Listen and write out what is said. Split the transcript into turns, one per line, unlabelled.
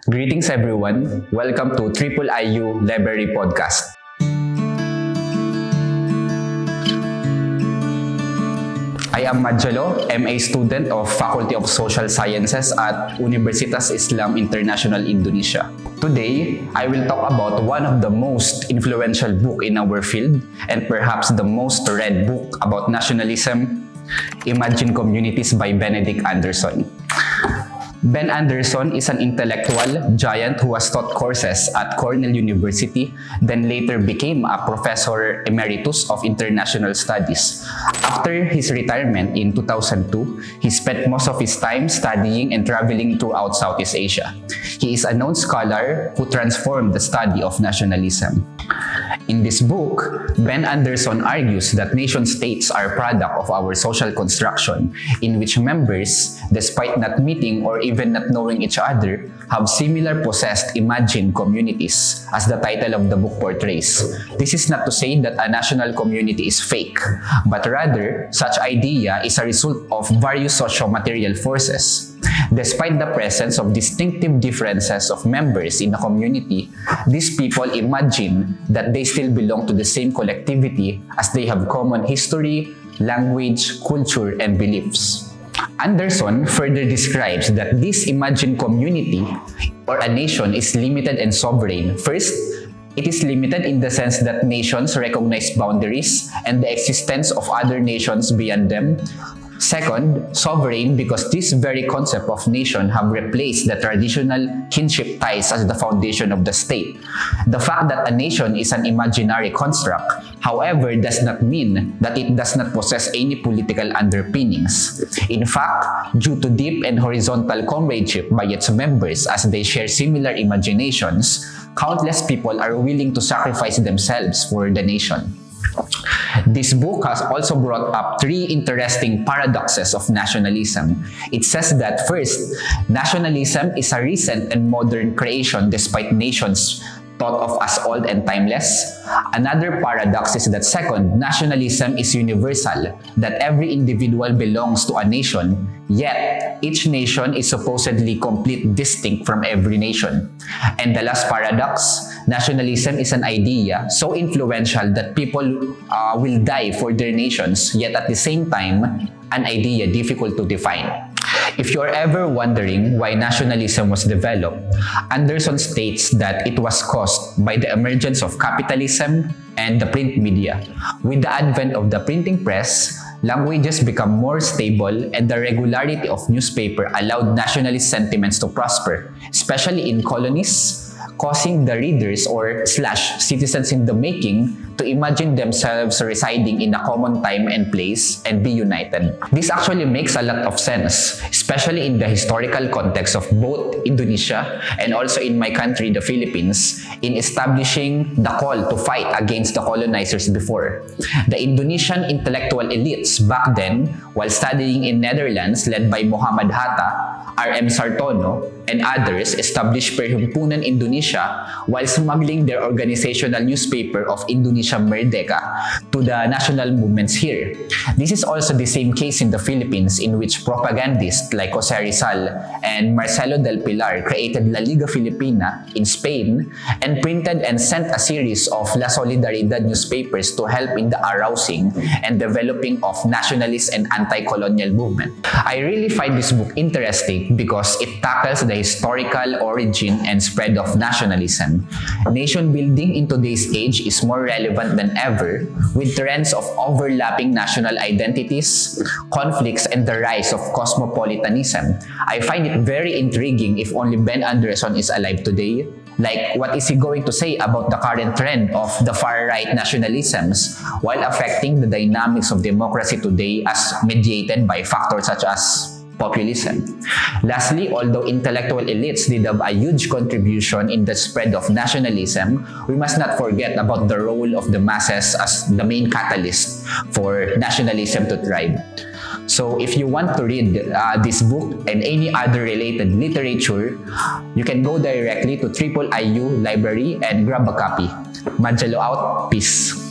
Greetings everyone, welcome to UIII Library Podcast. I am Magello, MA student of Faculty of Social Sciences at Universitas Islam International Indonesia. Today, I will talk about one of the most influential book in our field and perhaps the most read book about nationalism, Imagine Communities by Benedict Anderson. Ben Anderson is an intellectual giant who has taught courses at Cornell University, then later became a professor emeritus of international studies. After his retirement in 2002, he spent most of his time studying and traveling throughout Southeast Asia. He is a known scholar who transformed the study of nationalism. In this book, Ben Anderson argues that nation-states are a product of our social construction, in which members, despite not meeting or even not knowing each other, have similar possessed imagined communities, as the title of the book portrays. This is not to say that a national community is fake, but rather, such idea is a result of various socio-material forces. Despite the presence of distinctive differences of members in a community, these people imagine that they still belong to the same collectivity as they have common history, language, culture, and beliefs. Anderson further describes that this imagined community or a nation is limited and sovereign. First, it is limited in the sense that nations recognize boundaries and the existence of other nations beyond them. Second, sovereign because this very concept of nation have replaced the traditional kinship ties as the foundation of the state. The fact that a nation is an imaginary construct, however, does not mean that it does not possess any political underpinnings. In fact, due to deep and horizontal comradeship by its members as they share similar imaginations, countless people are willing to sacrifice themselves for the nation. This book has also brought up three interesting paradoxes of nationalism. It says that first, nationalism is a recent and modern creation despite nations thought of as old and timeless. Another paradox is that second, nationalism is universal, that every individual belongs to a nation, yet each nation is supposedly completely distinct from every nation. And the last paradox, nationalism is an idea so influential that people will die for their nations, yet at the same time, an idea difficult to define. If you are ever wondering why nationalism was developed, Anderson states that it was caused by the emergence of capitalism and the print media. With the advent of the printing press, languages become more stable and the regularity of newspaper allowed nationalist sentiments to prosper, especially in colonies, causing the readers or citizens in the making to imagine themselves residing in a common time and place and be united. This actually makes a lot of sense, especially in the historical context of both Indonesia and also in my country, the Philippines, in establishing the call to fight against the colonizers before. The Indonesian intellectual elites back then, while studying in Netherlands led by Muhammad Hatta, R.M. Sartono, and others established Perhimpunan Indonesia while smuggling their organizational newspaper of Indonesia Merdeka to the national movements here. This is also the same case in the Philippines, in which propagandists like Jose Rizal and Marcelo del Pilar created La Liga Filipina in Spain and printed and sent a series of La Solidaridad newspapers to help in the arousing and developing of nationalist and anti-colonial movement. I really find this book interesting because it tackles the historical origin and spread of nationalism. Nation building in today's age is more relevant than ever, with trends of overlapping national identities, conflicts, and the rise of cosmopolitanism. I find it very intriguing if only Ben Anderson is alive today. Like, what is he going to say about the current trend of the far-right nationalisms while affecting the dynamics of democracy today as mediated by factors such as populism. Lastly, although intellectual elites did have a huge contribution in the spread of nationalism, we must not forget about the role of the masses as the main catalyst for nationalism to thrive. So if you want to read this book and any other related literature, you can go directly to UIII Library and grab a copy. Magello out. Peace.